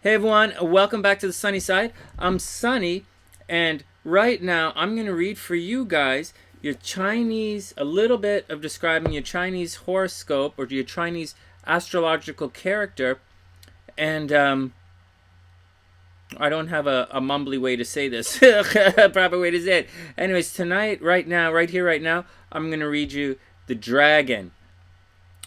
Hey everyone, welcome back to the Sunny Side. I'm Sunny, and right now I'm going to read for you guys your Chinese, a little bit of describing your Chinese horoscope or your Chinese astrological character. And I don't have a mumbly way to say this, a proper way to say it. Anyways, tonight, right now, right here, right now, I'm going to read you the dragon.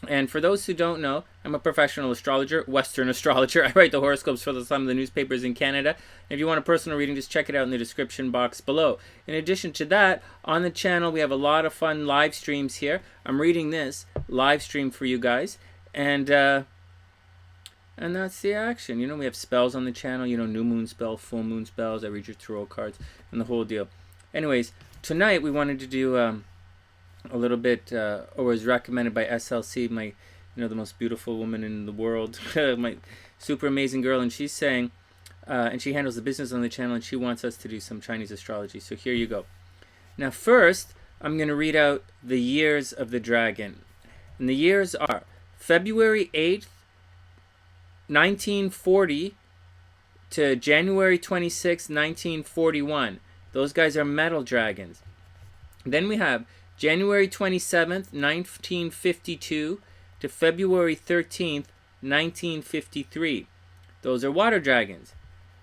And for those who don't know, I'm a professional astrologer, Western astrologer. I write the horoscopes for some of the newspapers in Canada. If you want a personal reading, just check it out in the description box below. In addition to that, on the channel, we have a lot of fun live streams here. I'm reading this live stream for you guys. And that's the action. You know, we have spells on the channel, you know, new moon spell, full moon spells. I read your tarot cards and the whole deal. Anyways, tonight we wanted to do a little bit, or was recommended by SLC, my, the most beautiful woman in the world, my super amazing girl, and she's saying, and she handles the business on the channel, and she wants us to do some Chinese astrology. So here you go. Now first, I'm going to read out the years of the dragon. And the years are February 8th, 1940 to January 26th, 1941. Those guys are metal dragons. Then we have January 27th, 1952 to February 13th, 1953. Those are water dragons.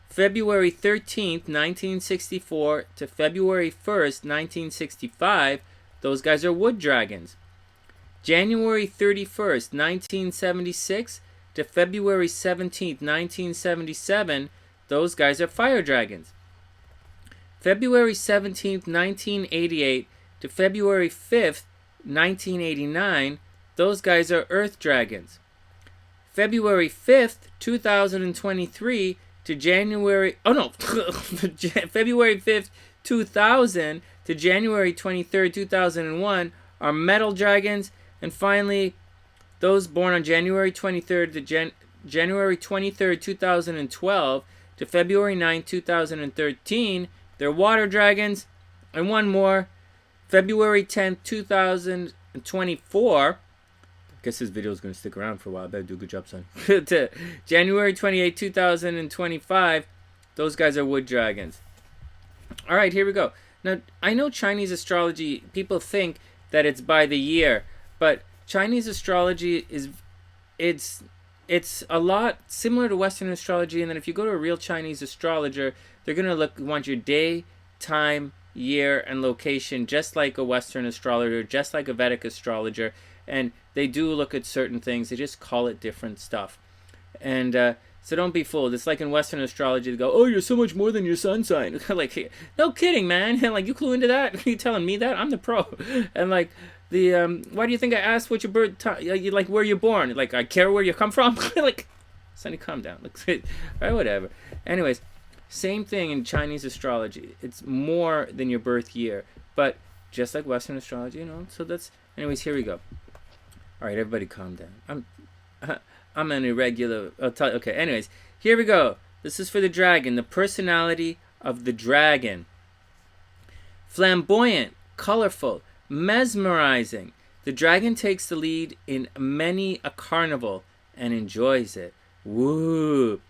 February 13th, 1964 to February 1st, 1965. Those guys are wood dragons. January 31st, 1976 to February 17th, 1977. Those guys are fire dragons. February 17th, 1988 to February 5th, 1989, those guys are earth dragons. February 5th, 2023 to January, February 5th, 2000 to January 23rd, 2001 are metal dragons. And finally, those born on January 23rd to January 23rd, 2012 to February 9th, 2013, they're water dragons. And one more, February 10th, 2024. I guess this video is going to stick around for a while. I better do a good job, son. To January 28th, 2025. Those guys are wood dragons. All right, here we go. Now, I know Chinese astrology, people think that it's by the year. But Chinese astrology it's a lot similar to Western astrology. And then if you go to a real Chinese astrologer, they're going to want your day, time, year, and location, just like a Western astrologer, just like a Vedic astrologer. And they do look at certain things. They just call it different stuff. And so don't be fooled. It's like in Western astrology, they go, "Oh, you're so much more than your sun sign." Like, no kidding, man. Like, you clue into that? You telling me that? I'm the pro. And like, why do you think I asked what your birth time, like where you're born? Like, I care where you come from? Like, Sonny, calm down. All right, whatever. Anyways, same thing in Chinese astrology. It's more than your birth year, but just like Western astrology, So that's, anyways, here we go. All right, everybody, calm down. I'm an irregular. Okay, anyways, here we go. This is for the dragon. The personality of the dragon: flamboyant, colorful, mesmerizing. The dragon takes the lead in many a carnival and enjoys it. Woo!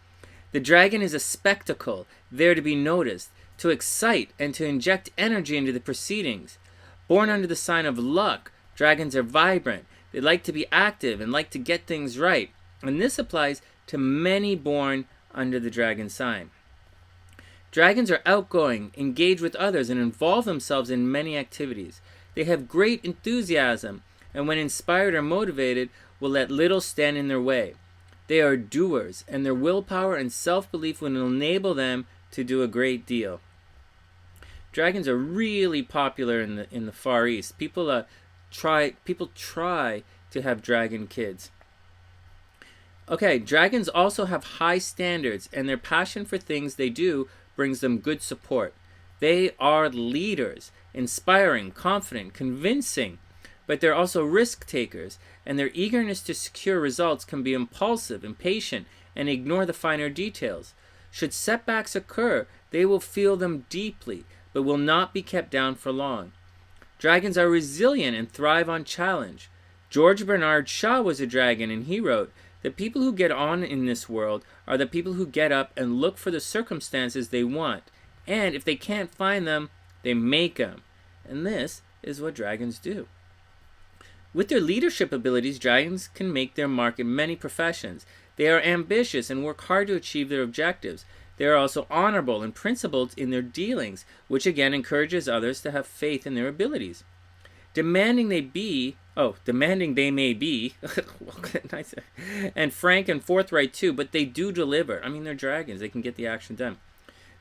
The dragon is a spectacle, there to be noticed, to excite and to inject energy into the proceedings. Born under the sign of luck, dragons are vibrant. They like to be active and like to get things right. And this applies to many born under the dragon sign. Dragons are outgoing, engage with others, and involve themselves in many activities. They have great enthusiasm, and when inspired or motivated, will let little stand in their way. They are doers, and their willpower and self-belief will enable them to do a great deal. Dragons are really popular in the Far East. People try to have dragon kids. Okay, dragons also have high standards, and their passion for things they do brings them good support. They are leaders, inspiring, confident, convincing, but they're also risk takers, and their eagerness to secure results can be impulsive, impatient, and ignore the finer details. Should setbacks occur, they will feel them deeply, but will not be kept down for long. Dragons are resilient and thrive on challenge. George Bernard Shaw was a dragon, and he wrote, The people who get on in this world are the people who get up and look for the circumstances they want. And if they can't find them, they make them. And this is what dragons do. With their leadership abilities, dragons can make their mark in many professions. They are ambitious and work hard to achieve their objectives. They are also honorable and principled in their dealings, which again encourages others to have faith in their abilities. Demanding they may be, nice, and frank and forthright too, but they do deliver. I mean, they're dragons. They can get the action done.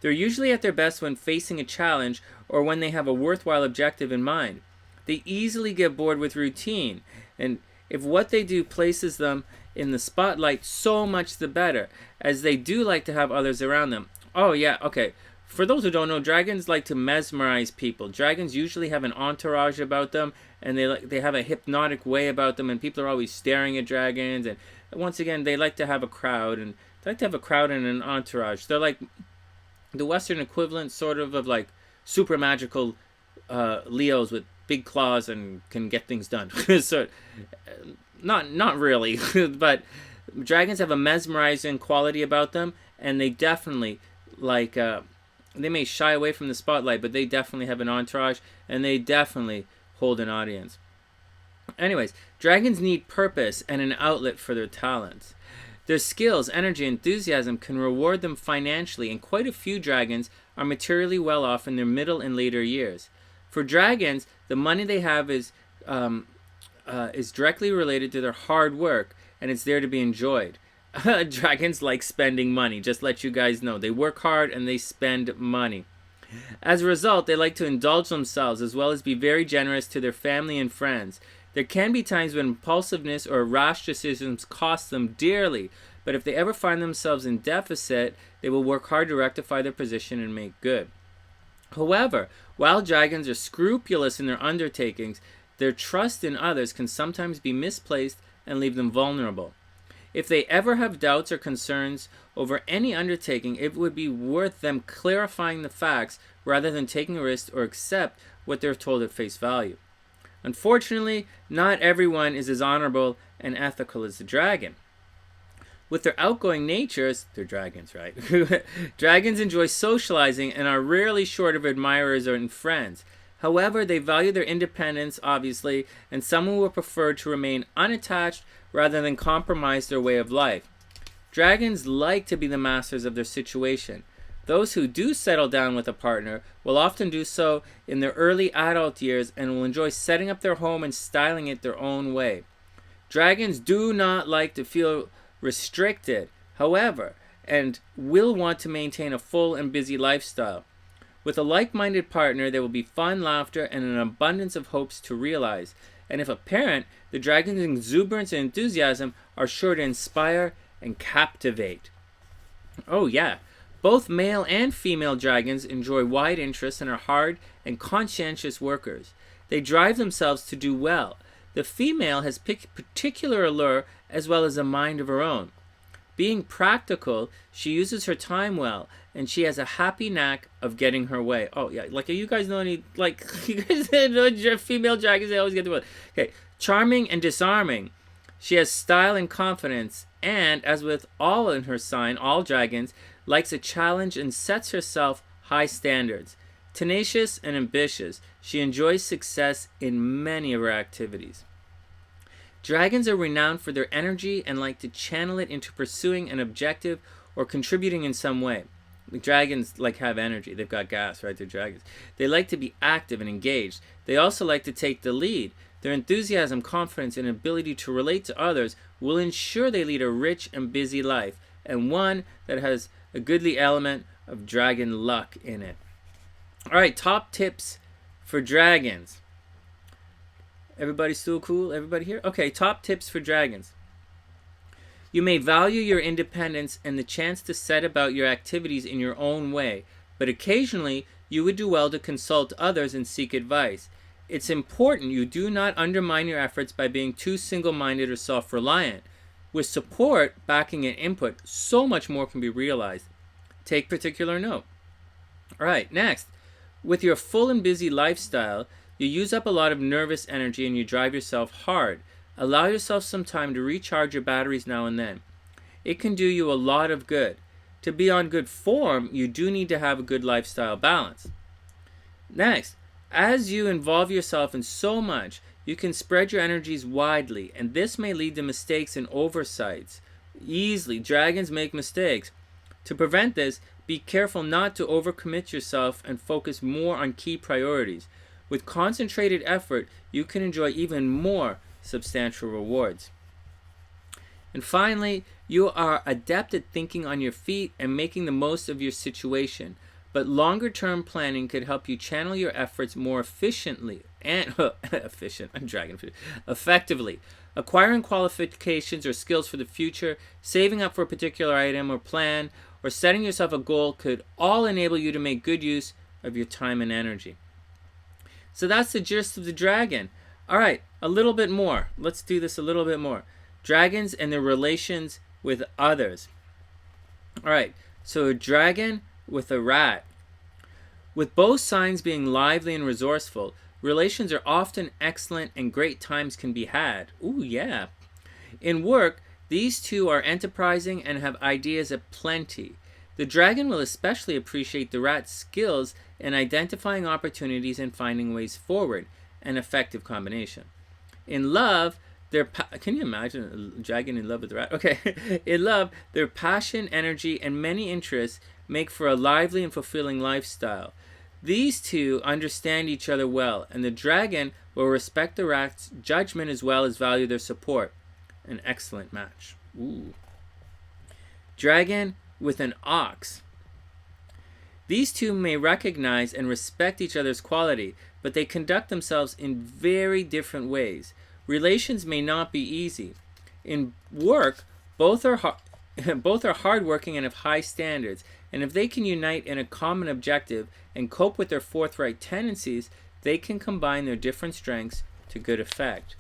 They're usually at their best when facing a challenge or when they have a worthwhile objective in mind. They easily get bored with routine, and if what they do places them in the spotlight, so much the better, as they do like to have others around them. Oh yeah, okay. For those who don't know, dragons like to mesmerize people. Dragons usually have an entourage about them, and they have a hypnotic way about them, and people are always staring at dragons. And once again, they like to have a crowd, and they like to have a crowd and an entourage. They're like the Western equivalent, sort of like super magical Leos with big claws and can get things done. So, not really, but dragons have a mesmerizing quality about them, and they definitely like. They may shy away from the spotlight, but they definitely have an entourage, and they definitely hold an audience. Anyways, dragons need purpose and an outlet for their talents. Their skills, energy, and enthusiasm can reward them financially, and quite a few dragons are materially well off in their middle and later years. For dragons, the money they have is directly related to their hard work, and it's there to be enjoyed. Dragons like spending money, just let you guys know. They work hard and they spend money. As a result, they like to indulge themselves as well as be very generous to their family and friends. There can be times when impulsiveness or rash decisions cost them dearly, but if they ever find themselves in deficit, they will work hard to rectify their position and make good. However, while dragons are scrupulous in their undertakings, their trust in others can sometimes be misplaced and leave them vulnerable. If they ever have doubts or concerns over any undertaking, it would be worth them clarifying the facts rather than taking a risk or accept what they're told at face value. Unfortunately, not everyone is as honorable and ethical as the dragon. With their outgoing natures, they're dragons, right? Dragons enjoy socializing and are rarely short of admirers and friends. However, they value their independence, obviously, and some will prefer to remain unattached rather than compromise their way of life. Dragons like to be the masters of their situation. Those who do settle down with a partner will often do so in their early adult years and will enjoy setting up their home and styling it their own way. Dragons do not like to feel restricted, however, and will want to maintain a full and busy lifestyle. With a like-minded partner, there will be fun, laughter, and an abundance of hopes to realize. And if a parent, the dragon's exuberance and enthusiasm are sure to inspire and captivate. Oh yeah, both male and female dragons enjoy wide interests and are hard and conscientious workers. They drive themselves to do well. The female has particular allure as well as a mind of her own. Being practical, she uses her time well, and she has a happy knack of getting her way. Oh, yeah, like, you guys know any, like, you guys know female dragons, they always get the way. Okay, charming and disarming. She has style and confidence, and, as with all in her sign, all dragons, likes a challenge and sets herself high standards. Tenacious and ambitious, she enjoys success in many of her activities. Dragons are renowned for their energy and like to channel it into pursuing an objective or contributing in some way. Dragons have energy. They've got gas, right? They're dragons. They like to be active and engaged. They also like to take the lead. Their enthusiasm, confidence, and ability to relate to others will ensure they lead a rich and busy life, and one that has a goodly element of dragon luck in it. All right, top tips for dragons. Everybody still cool? Everybody here? Okay, top tips for dragons. You may value your independence and the chance to set about your activities in your own way, but occasionally you would do well to consult others and seek advice. It's important you do not undermine your efforts by being too single-minded or self-reliant. With support, backing, and input, so much more can be realized. Take particular note. All right, next. With your full and busy lifestyle, you use up a lot of nervous energy and you drive yourself hard. Allow yourself some time to recharge your batteries now and then. It can do you a lot of good. To be on good form, you do need to have a good lifestyle balance. Next, as you involve yourself in so much, you can spread your energies widely, and this may lead to mistakes and oversights. Easily, dragons make mistakes. To prevent this, be careful not to overcommit yourself and focus more on key priorities. With concentrated effort, you can enjoy even more substantial rewards. And finally, you are adept at thinking on your feet and making the most of your situation. But longer-term planning could help you channel your efforts more efficiently and effectively. Acquiring qualifications or skills for the future, saving up for a particular item or plan, or setting yourself a goal could all enable you to make good use of your time and energy. So that's the gist of the dragon. All right, a little bit more. Let's do this a little bit more. Dragons and their relations with others. All right, so a dragon with a rat. With both signs being lively and resourceful, relations are often excellent and great times can be had. Ooh, yeah. In work, these two are enterprising and have ideas aplenty. The dragon will especially appreciate the rat's skills in identifying opportunities and finding ways forward, an effective combination. In love, can you imagine a dragon in love with a rat? Okay. In love, their passion, energy, and many interests make for a lively and fulfilling lifestyle. These two understand each other well, and the dragon will respect the rat's judgment as well as value their support. An excellent match. Ooh. Dragon with an ox. These two may recognize and respect each other's quality, but they conduct themselves in very different ways. Relations may not be easy. In work, both are hardworking and have high standards, and if they can unite in a common objective and cope with their forthright tendencies, they can combine their different strengths to good effect.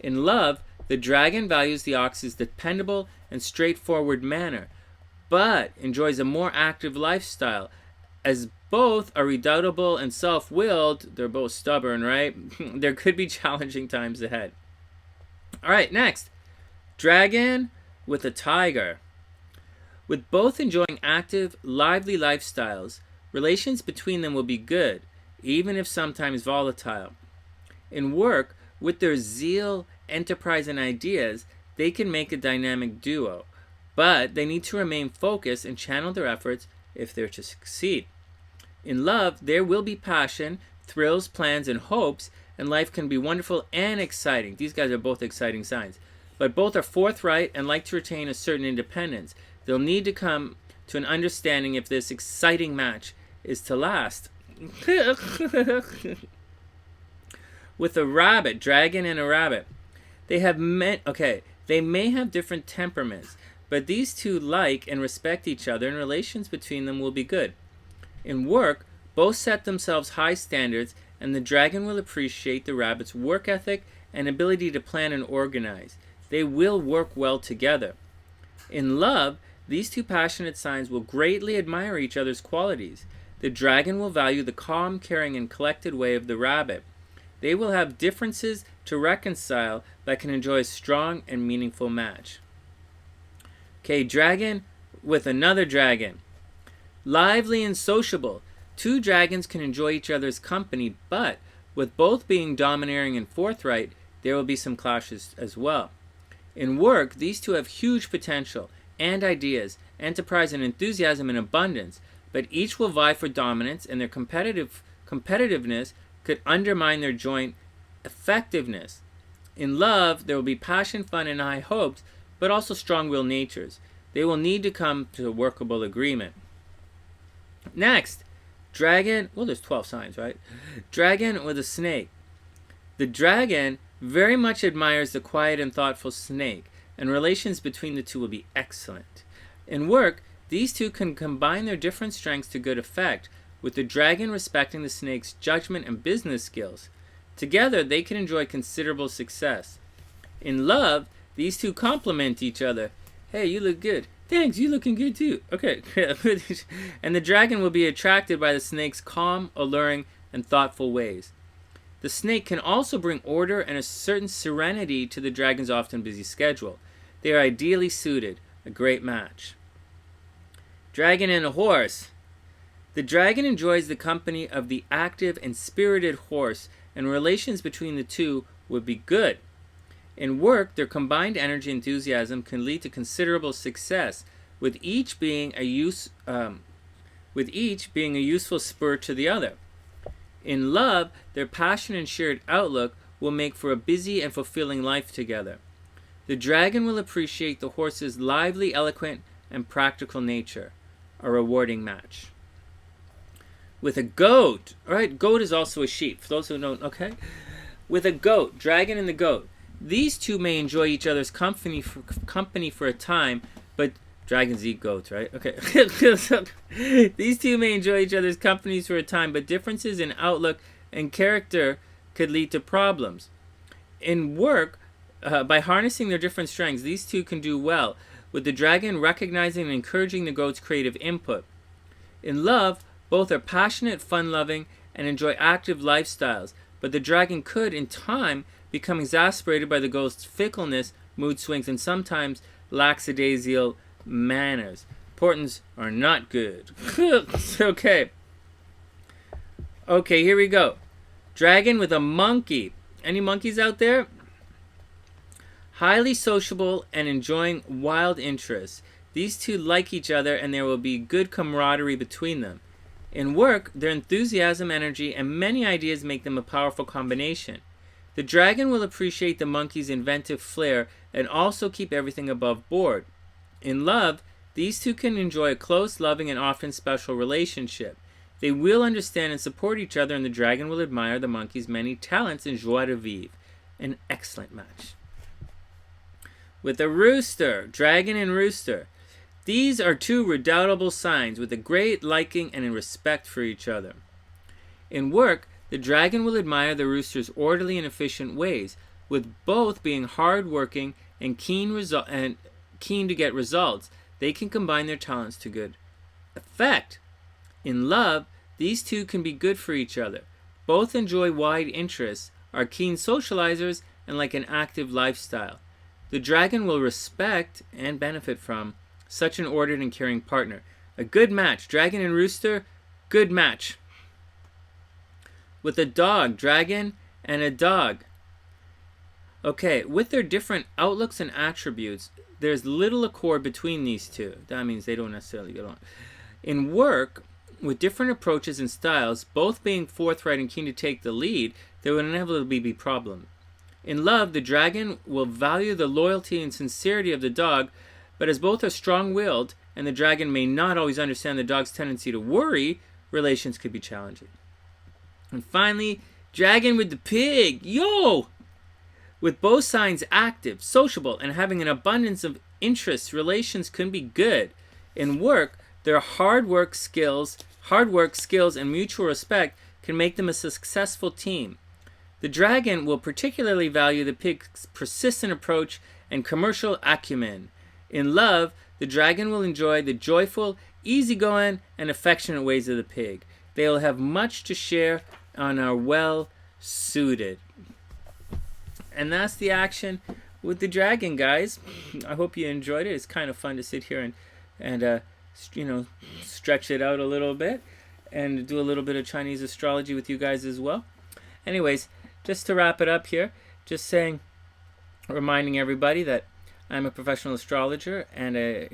In love, the dragon values the ox's dependable and straightforward manner, but enjoys a more active lifestyle. As both are redoubtable and self-willed, they're both stubborn, right? There could be challenging times ahead. All right, next. Dragon with a tiger. With both enjoying active, lively lifestyles, relations between them will be good, even if sometimes volatile. In work, with their zeal, enterprise, and ideas, they can make a dynamic duo, but they need to remain focused and channel their efforts if they're to succeed. In love, there will be passion, thrills, plans, and hopes, and life can be wonderful and exciting. These guys are both exciting signs. But both are forthright and like to retain a certain independence. They'll need to come to an understanding if this exciting match is to last. With a rabbit, dragon and a rabbit. They may have different temperaments, but these two like and respect each other, and relations between them will be good. In work, both set themselves high standards, and the dragon will appreciate the rabbit's work ethic and ability to plan and organize. They will work well together. In love, these two passionate signs will greatly admire each other's qualities. The dragon will value the calm, caring, and collected way of the rabbit. They will have differences to reconcile but can enjoy a strong and meaningful match. Okay, dragon with another dragon. Lively and sociable. Two dragons can enjoy each other's company, but with both being domineering and forthright, there will be some clashes as well. In work, these two have huge potential and ideas, enterprise and enthusiasm in abundance, but each will vie for dominance, and their competitiveness could undermine their joint effectiveness. In love, there will be passion, fun, and high hopes, but also strong-willed natures. They will need to come to a workable agreement. Next, dragon. Well, there's 12 signs, right? Dragon with a snake. The dragon very much admires the quiet and thoughtful snake, and relations between the two will be excellent. In work, these two can combine their different strengths to good effect, with the dragon respecting the snake's judgment and business skills. Together, they can enjoy considerable success. In love, these two complement each other. Hey, you look good. Thanks, you looking good too. Okay. And the dragon will be attracted by the snake's calm, alluring, and thoughtful ways. The snake can also bring order and a certain serenity to the dragon's often busy schedule. They are ideally suited, a great match. Dragon and a horse. The dragon enjoys the company of the active and spirited horse, and relations between the two would be good. In work, their combined energy and enthusiasm can lead to considerable success, with each being a useful spur to the other. In love, their passion and shared outlook will make for a busy and fulfilling life together. The dragon will appreciate the horse's lively, eloquent, and practical nature, a rewarding match. With a goat, all right, goat is also a sheep, for those who don't, okay? With a goat, dragon and the goat, these two may enjoy each other's company for a time, but dragons eat goats, right? Okay. These two may enjoy each other's companies for a time, but differences in outlook and character could lead to problems. In work, by harnessing their different strengths, these two can do well, with the dragon recognizing and encouraging the goat's creative input. In love, both are passionate, fun-loving, and enjoy active lifestyles, but the dragon could, in time, become exasperated by the goat's fickleness, mood swings, and sometimes lackadaisical manners. Portents are not good. Okay, here we go. Dragon with a monkey. Any monkeys out there? Highly sociable and enjoying wild interests. These two like each other, and there will be good camaraderie between them. In work, their enthusiasm, energy, and many ideas make them a powerful combination. The dragon will appreciate the monkey's inventive flair and also keep everything above board. In love, these two can enjoy a close, loving, and often special relationship. They will understand and support each other, and the dragon will admire the monkey's many talents and joie de vivre. An excellent match. With a rooster, dragon and rooster. These are two redoubtable signs with a great liking and a respect for each other. In work, the dragon will admire the rooster's orderly and efficient ways, with both being hard-working and keen to get results. They can combine their talents to good effect. In love, these two can be good for each other. Both enjoy wide interests, are keen socializers, and like an active lifestyle. The dragon will respect and benefit from such an ordered and caring partner. A good match. Dragon and rooster, good match. With a dog, dragon and a dog. Okay, with their different outlooks and attributes, there's little accord between these two. That means they don't necessarily get on. In work, with different approaches and styles, both being forthright and keen to take the lead, there will inevitably be problems. In love, the dragon will value the loyalty and sincerity of the dog, but as both are strong-willed and the dragon may not always understand the dog's tendency to worry, relations could be challenging. And finally, dragon with the pig. Yo! With both signs active, sociable, and having an abundance of interests, relations can be good. In work, their hard work skills, and mutual respect can make them a successful team. The dragon will particularly value the pig's persistent approach and commercial acumen. In love, the dragon will enjoy the joyful, easygoing, and affectionate ways of the pig. They will have much to share and are well suited. And that's the action with the dragon, guys. I hope you enjoyed it. It's kind of fun to sit here and stretch it out a little bit and do a little bit of Chinese astrology with you guys as well. Anyways, just to wrap it up here, reminding everybody that I'm a professional astrologer, and I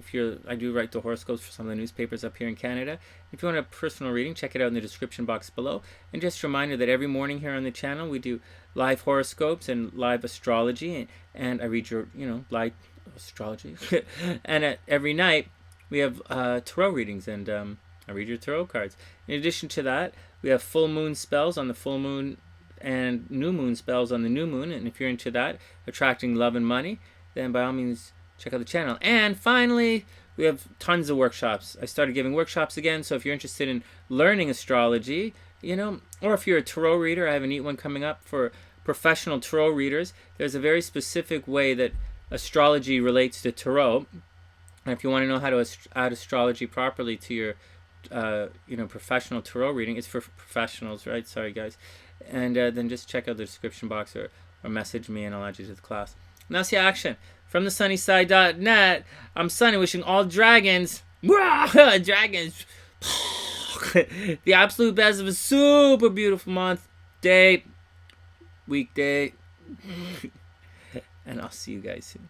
do write the horoscopes for some of the newspapers up here in Canada. If you want a personal reading, check it out in the description box below. And just a reminder that every morning here on the channel we do live horoscopes and live astrology, and I read your live astrology. And every night we have tarot readings, and I read your tarot cards. In addition to that, we have full moon spells on the full moon and new moon spells on the new moon. And if you're into that, attracting love and money, then by all means check out the channel. And finally, we have tons of workshops. I started giving workshops again, so if you're interested in learning astrology, or if you're a tarot reader, I have a neat one coming up for professional tarot readers. There's a very specific way that astrology relates to tarot. And if you want to know how to add astrology properly to your professional tarot reading, it's for professionals, right? Sorry, guys. And then just check out the description box or message me and I'll add you to the class. And that's the action. From TheSunnySide.net, I'm Sonny, wishing all dragons, dragons, the absolute best of a super beautiful month, day, weekday, and I'll see you guys soon.